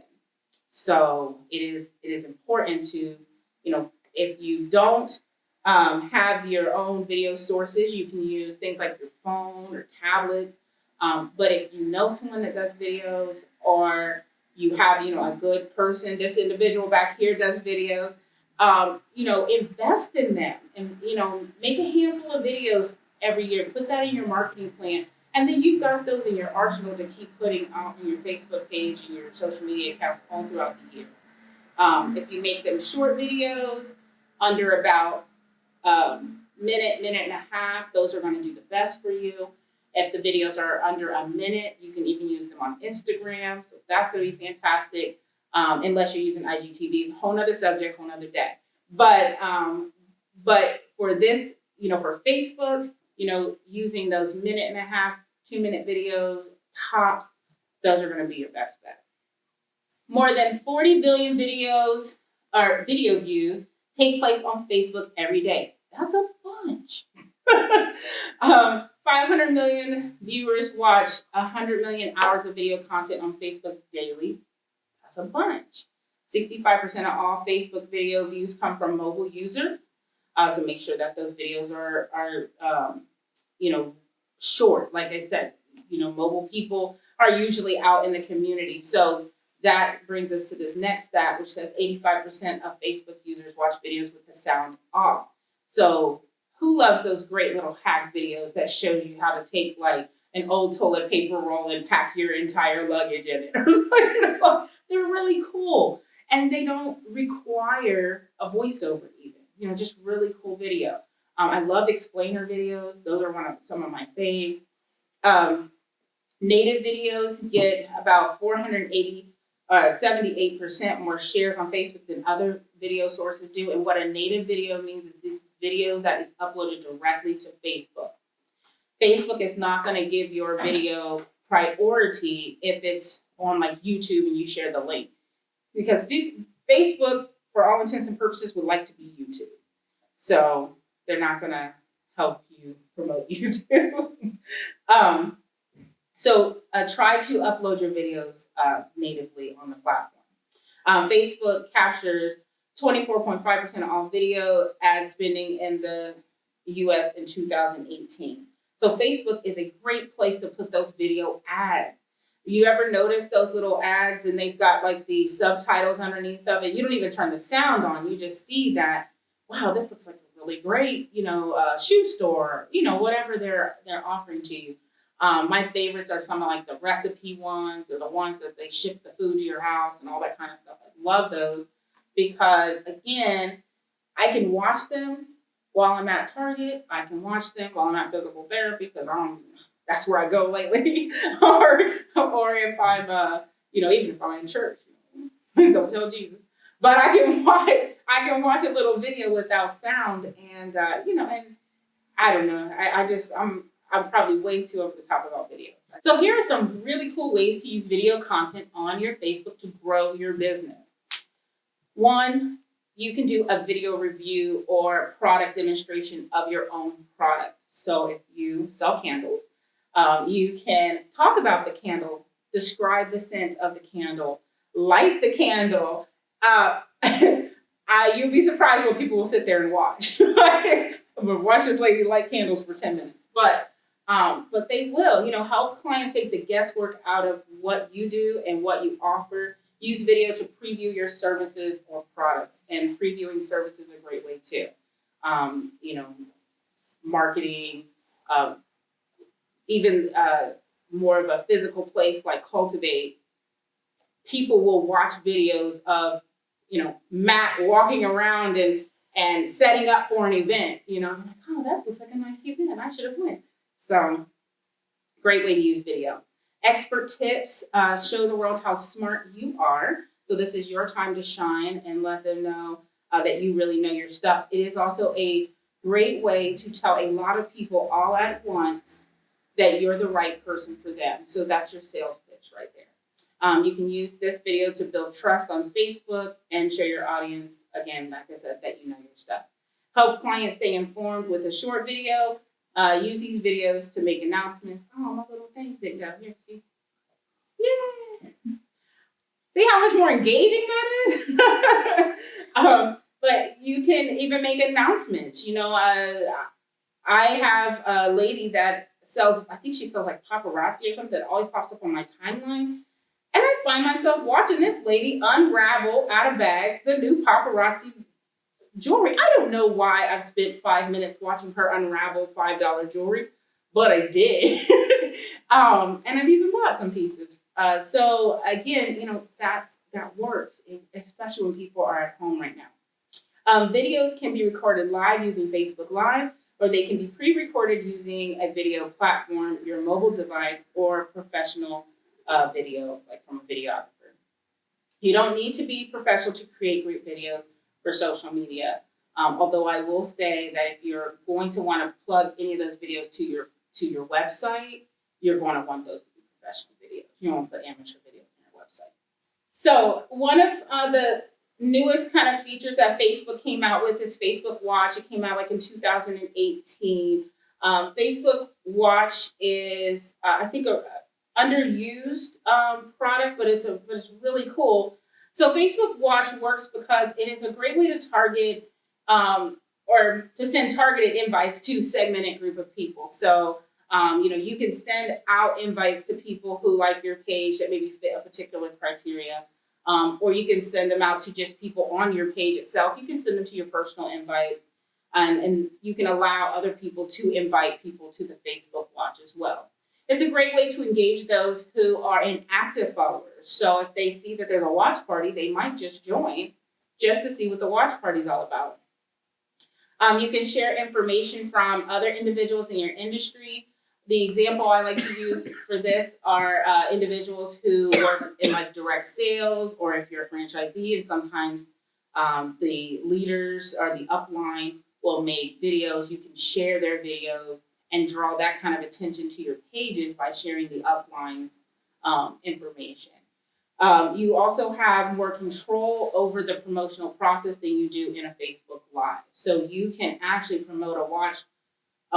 So it is important to, if you don't have your own video sources, you can use things like your phone or tablets. But if you know someone that does videos, or you have, a good person, this individual back here does videos, invest in them and, make a handful of videos every year, put that in your marketing plan. And then you've got those in your arsenal to keep putting out on your Facebook page and your social media accounts all throughout the year. If you make them short videos, under about minute and a half, those are going to do the best for you. If the videos are under a minute, you can even use them on Instagram. So that's going to be fantastic. Unless you're using IGTV, whole nother subject, whole nother day. But for this, for Facebook, using those minute and a half, 2-minute videos tops, those are going to be your best bet. More than 40 billion videos or video views take place on Facebook every day. That's a bunch. 500 million viewers watch 100 million hours of video content on Facebook daily. That's a bunch. 65% of all Facebook video views come from mobile users. So make sure that those videos are short. Like I said, mobile people are usually out in the community. So that brings us to this next stat, which says 85% of Facebook users watch videos with the sound off. So who loves those great little hack videos that shows you how to take like an old toilet paper roll and pack your entire luggage in it? They're really cool. And they don't require a voiceover even, just really cool video. I love explainer videos. Those are some of my faves. Native videos get about 78% more shares on Facebook than other video sources do. And what a native video means is this video that is uploaded directly to Facebook. Facebook is not going to give your video priority if it's on like YouTube and you share the link. Because Facebook, for all intents and purposes, would like to be YouTube. So they're not going to help you promote YouTube. So try to upload your videos natively on the platform. Facebook captures 24.5% of all video ad spending in the US in 2018. So Facebook is a great place to put those video ads. You ever notice those little ads and they've got like the subtitles underneath of it? You don't even turn the sound on. You just see that, wow, this looks like a really great, shoe store, whatever they're offering to you. My favorites are some of like the recipe ones or the ones that they ship the food to your house and all that kind of stuff. I love those because, again, I can watch them while I'm at Target. I can watch them while I'm at physical therapy because that's where I go lately. or if I'm, even if I'm in church, don't tell Jesus. But I can watch a little video without sound, and and I don't know. I'm probably way too over the top about video. So here are some really cool ways to use video content on your Facebook to grow your business. One, you can do a video review or product demonstration of your own product. So if you sell candles, you can talk about the candle, describe the scent of the candle, light the candle. You'll be surprised what people will sit there and watch. Watch this lady light candles for 10 minutes. But they will, help clients take the guesswork out of what you do and what you offer. Use video to preview your services or products, and previewing services is a great way too. Marketing, even more of a physical place like Cultivate. People will watch videos of, Matt walking around and setting up for an event. I'm like, oh, that looks like a nice event. I should have went. So, great way to use video. Expert tips show the world how smart you are. So this is your time to shine and let them know that you really know your stuff. It is also a great way to tell a lot of people all at once that you're the right person for them. So that's your sales pitch right there. You can use this video to build trust on Facebook and show your audience, again, like I said, that you know your stuff. Help clients stay informed with a short video. Use these videos to make announcements. Oh, my little things didn't go here. See? Yeah. See how much more engaging that is? But you can even make announcements. I have a lady that sells, I think she sells like paparazzi or something that always pops up on my timeline. And I find myself watching this lady unravel out of bags the new paparazzi jewelry. I don't know why I've spent 5 minutes watching her unravel $5 jewelry, but I did. And I've even bought some pieces. So again, that works, especially when people are at home right now. Videos can be recorded live using Facebook Live, or they can be pre-recorded using a video platform, your mobile device, or professional video, like from a videographer. You don't need to be professional to create great videos for social media. Although I will say that if you're going to want to plug any of those videos to your website, you're going to want those to be professional videos. You don't want to put amateur videos on your website. So one of the newest kind of features that Facebook came out with is Facebook Watch. It came out like in 2018. Facebook Watch is, I think, a underused product, but it's really cool. So Facebook Watch works because it is a great way to target or to send targeted invites to a segmented group of people. So you can send out invites to people who like your page that maybe fit a particular criteria. Or you can send them out to just people on your page itself. You can send them to your personal invites, and you can allow other people to invite people to the Facebook Watch as well. It's a great way to engage those who are inactive followers. So if they see that there's a watch party, they might just join just to see what the watch party is all about. You can share information from other individuals in your industry. The example I like to use for this are individuals who work in like direct sales, or if you're a franchisee, and sometimes the leaders or the upline will make videos. You can share their videos and draw that kind of attention to your pages by sharing the upline's information. You also have more control over the promotional process than you do in a Facebook Live. So you can actually promote a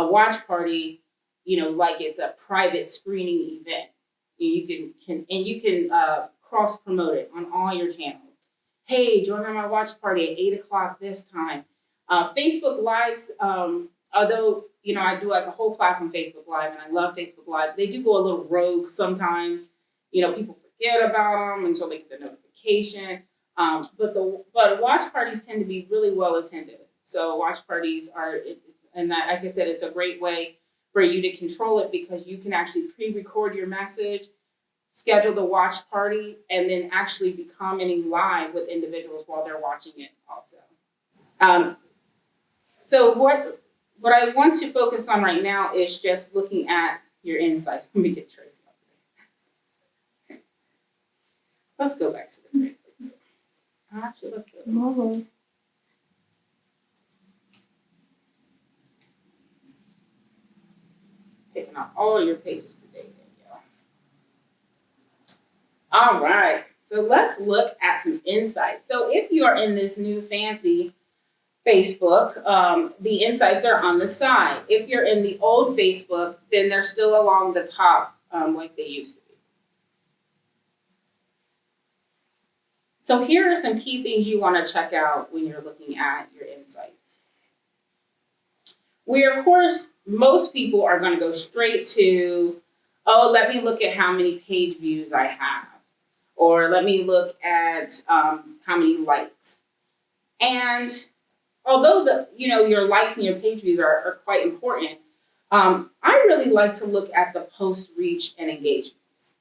watch party, like it's a private screening event. You can cross promote it on all your channels. Hey, join my watch party at 8:00 this time. Facebook Lives, although I do like a whole class on Facebook Live, and I love Facebook Live. They do go a little rogue sometimes. People forget about them until they get the notification. But watch parties tend to be really well attended. So watch parties like I said, it's a great way for you to control it, because you can actually pre-record your message, schedule the watch party, and then actually be commenting live with individuals while they're watching it also. So what I want to focus on right now is just looking at your insights. Let me get Tracy up there. Let's go back to the grade. Actually, let's go. Mm-hmm. Picking out all your pages today, Danielle. All right, so let's look at some insights. So if you are in this new fancy Facebook, the insights are on the side. If you're in the old Facebook, then they're still along the top like they used to be. So here are some key things you want to check out when you're looking at your insights. Where, of course, most people are going to go straight to, let me look at how many page views I have, or let me look at how many likes. And although your likes and your page views are quite important, I really like to look at the post reach and engagements,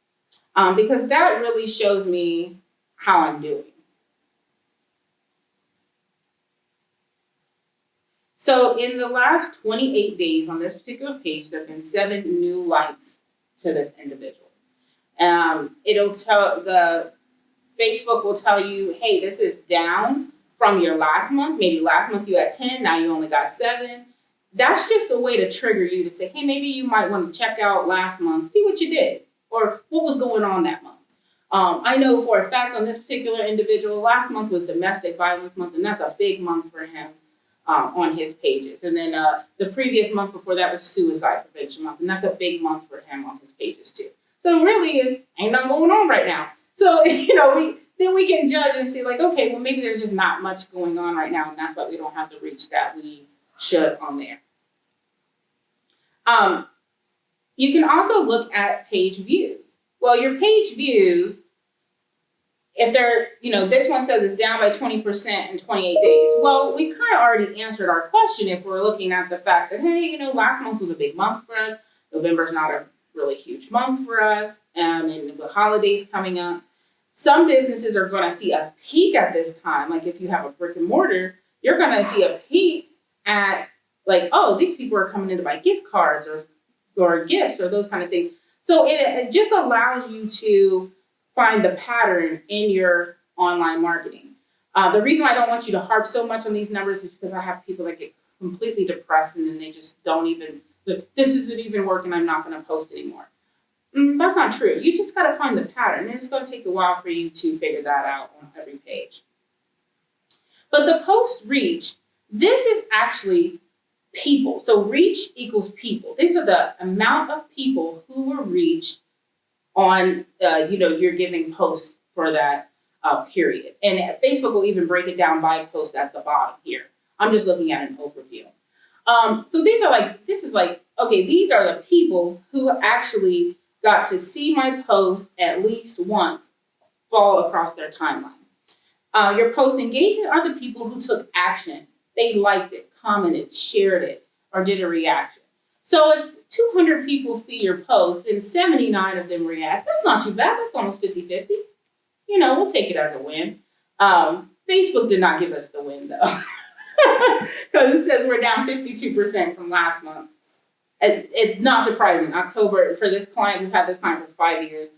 because that really shows me how I'm doing. So in the last 28 days on this particular page, there have been 7 new likes to this individual. Facebook will tell you, hey, this is down from your last month. Maybe last month you had 10, now you only got 7. That's just a way to trigger you to say, hey, maybe you might want to check out last month, see what you did, or what was going on that month. I know for a fact on this particular individual, last month was domestic violence month, and that's a big month for him. On his pages. And then the previous month before that was suicide prevention month, and that's a big month for him on his pages too. So really ain't nothing going on right now. So we can judge and see like, okay, well maybe there's just not much going on right now, and that's why we don't have the reach that we should on there. You can also look at page views. Well, your page views if they're, this one says it's down by 20% in 28 days. Well, we kind of already answered our question if we're looking at the fact that, hey, last month was a big month for us. November's not a really huge month for us, and the holidays coming up. Some businesses are going to see a peak at this time. Like if you have a brick and mortar, you're going to see a peak at like, oh, these people are coming in to buy gift cards or gifts or those kind of things. So it just allows you to find the pattern in your online marketing. The reason I don't want you to harp so much on these numbers is because I have people that get completely depressed and then they just don't even, this isn't even working, I'm not going to post anymore. That's not true. You just got to find the pattern, and it's going to take a while for you to figure that out on every page. But the post reach, this is actually people. So reach equals people. These are the amount of people who were reached on, your giving posts for that period. And Facebook will even break it down by post at the bottom here. I'm just looking at an overview. So these are the people who actually got to see my post at least once fall across their timeline. Your post engagement are the people who took action. They liked it, commented, shared it, or did a reaction. So if 200 people see your post and 79 of them react, that's not too bad. That's almost 50-50. We'll take it as a win. Facebook did not give us the win, though, because it says we're down 52% from last month. It's not surprising. October, for this client, we've had this client for 5 years.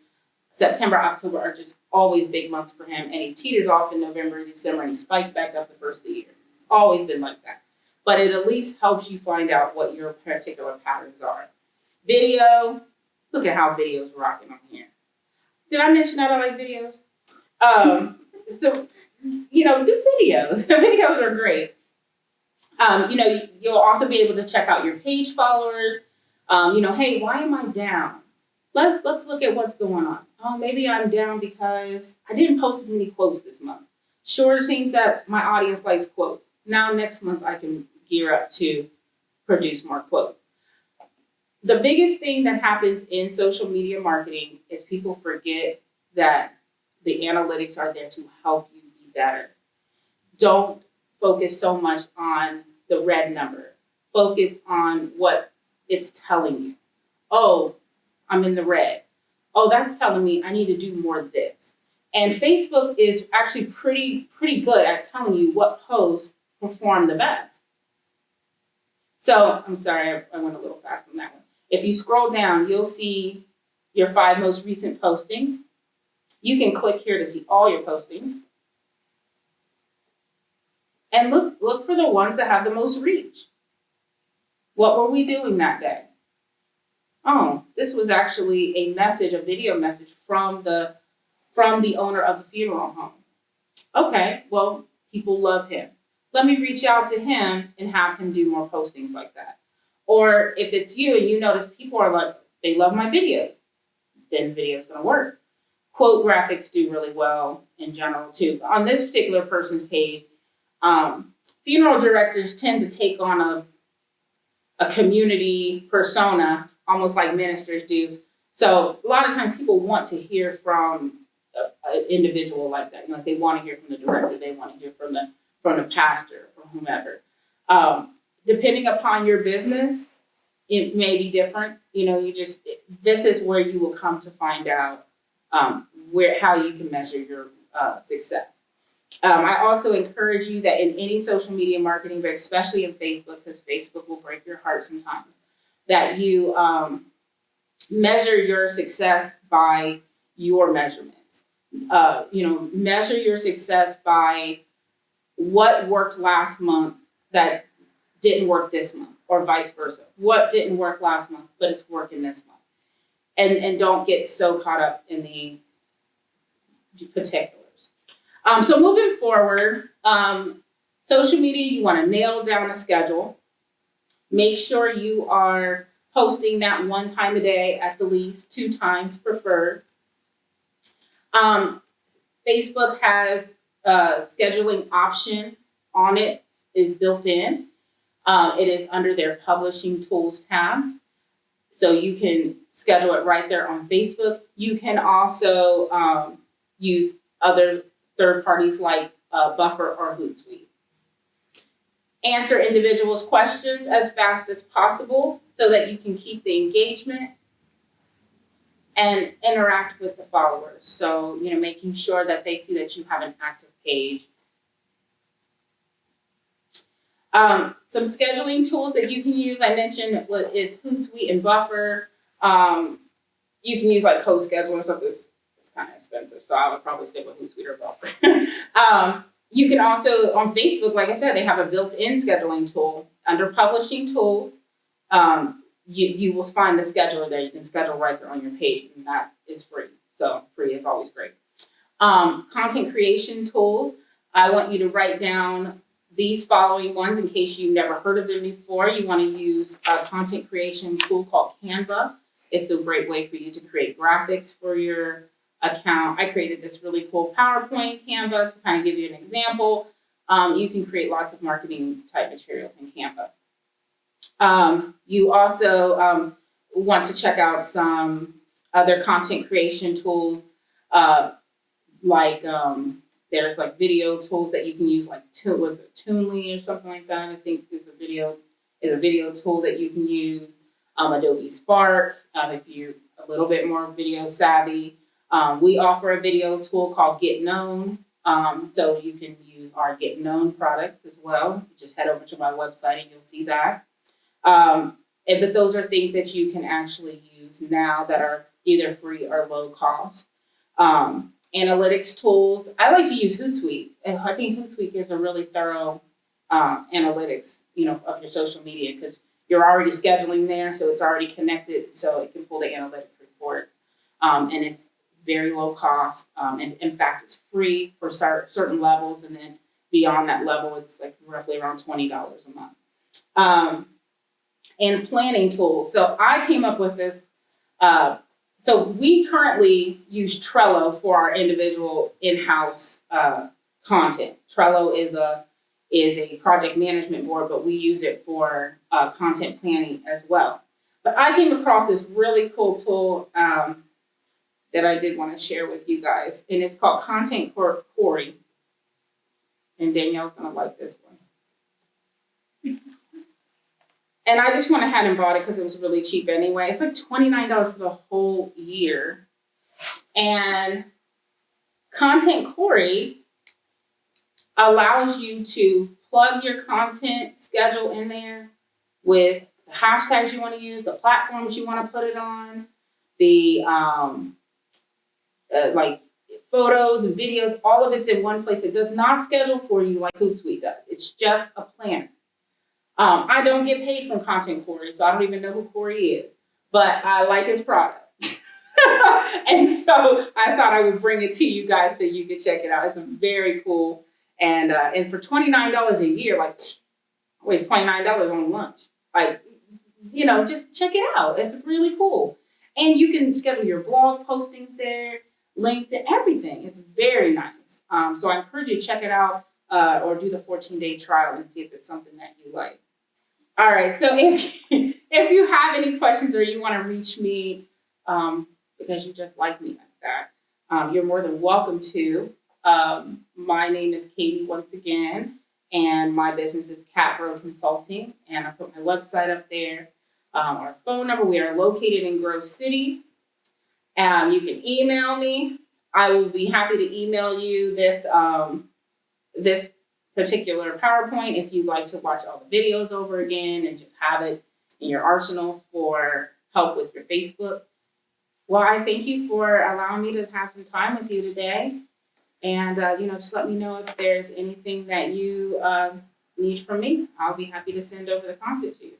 September, October are just always big months for him, and he teeters off in November, December, and he spikes back up the first of the year. Always been like that. But it at least helps you find out what your particular patterns are. Video, look at how videos are rocking on here. Did I mention that I like videos? So, do videos. Videos are great. You'll also be able to check out your page followers. Hey, why am I down? Let's look at what's going on. Oh, maybe I'm down because I didn't post as many quotes this month. Sure seems that my audience likes quotes. Now next month I can gear up to produce more quotes. The biggest thing that happens in social media marketing is people forget that the analytics are there to help you be better. Don't focus so much on the red number. Focus on what it's telling you. Oh, I'm in the red. Oh, that's telling me I need to do more of this. And Facebook is actually pretty good at telling you what posts perform the best. So I'm sorry, I went a little fast on that one. If you scroll down, you'll see your 5 most recent postings. You can click here to see all your postings. And look for the ones that have the most reach. What were we doing that day? Oh, this was actually a video message from the owner of the funeral home. Okay, well, people love him. Let me reach out to him and have him do more postings like that. Or if it's you and you notice people are like, they love my videos, then video's gonna work. Quote graphics do really well in general too. On this particular person's page, funeral directors tend to take on a community persona, almost like ministers do. So a lot of times people want to hear from an individual like that. They want to hear from the director, they want to hear from the pastor or whomever. Depending upon your business, it may be different. This is where you will come to find out how you can measure your success. I also encourage you that in any social media marketing, but especially in Facebook, because Facebook will break your heart sometimes, that you measure your success by your measurements. Measure your success by what worked last month that didn't work this month, or vice versa. What didn't work last month, but it's working this month. And don't get so caught up in the particulars. So moving forward, social media, you want to nail down a schedule. Make sure you are posting that 1 time a day, at the least 2 times preferred. Facebook has a scheduling option on it, is built in. It is under their publishing tools tab. So you can schedule it right there on Facebook. You can also use other third parties like Buffer or Hootsuite. Answer individuals' questions as fast as possible so that you can keep the engagement and interact with the followers. So, making sure that they see that you have an active page. Some scheduling tools that you can use, I mentioned, is Hootsuite and Buffer. You can use like CoSchedule or something. It's kind of expensive, so I would probably stick with Hootsuite or Buffer. You can also, on Facebook, like I said, they have a built-in scheduling tool. Under publishing tools, you will find the scheduler there. You can schedule right there on your page, and that is free. So free is always great. Content creation tools. I want you to write down these following ones in case you've never heard of them before. You want to use a content creation tool called Canva. It's a great way for you to create graphics for your account. I created this really cool PowerPoint in Canva to kind of give you an example. You can create lots of marketing type materials in Canva. You also want to check out some other content creation tools, like there's like video tools that you can use, like Toonly or something like that. I think is a video tool that you can use. Adobe Spark, if you're a little bit more video savvy. We offer a video tool called Get Known. So you can use our Get Known products as well. Just head over to my website and you'll see that. But those are things that you can actually use now that are either free or low cost. Analytics tools. I like to use Hootsuite. I think Hootsuite gives a really thorough analytics, of your social media because you're already scheduling there, so it's already connected, so it can pull the analytic report. And it's very low cost. And in fact, it's free for certain levels, and then beyond that level, it's like roughly around $20 a month. And planning tools. So I came up with this. So we currently use Trello for our individual in-house content. Trello is a project management board, but we use it for content planning as well. But I came across this really cool tool that I did want to share with you guys, and it's called Content Quarry. And Danielle's gonna like this one. And I just went ahead and bought it because it was really cheap anyway. It's like $29 for the whole year. And Content Quarry allows you to plug your content schedule in there with the hashtags you want to use, the platforms you want to put it on, the like photos and videos, all of it's in one place. It does not schedule for you like Hootsuite does. It's just a planner. I don't get paid from Content Quarry, so I don't even know who Quarry is, but I like his product. And so I thought I would bring it to you guys so you could check it out. It's very cool. And for $29 a year, like, wait, $29 on lunch. Like, just check it out. It's really cool. And you can schedule your blog postings there, link to everything. It's very nice. So I encourage you to check it out or do the 14-day trial and see if it's something that you like. All right, so if you have any questions or you want to reach me because you just like me like that, you're more than welcome to. My name is Katie once again, and my business is Catbro Consulting, and I put my website up there. Our phone number, we are located in Grove City. You can email me. I will be happy to email you this particular PowerPoint if you'd like to watch all the videos over again and just have it in your arsenal for help with your Facebook. Well, I thank you for allowing me to have some time with you today. And, just let me know if there's anything that you need from me. I'll be happy to send over the content to you.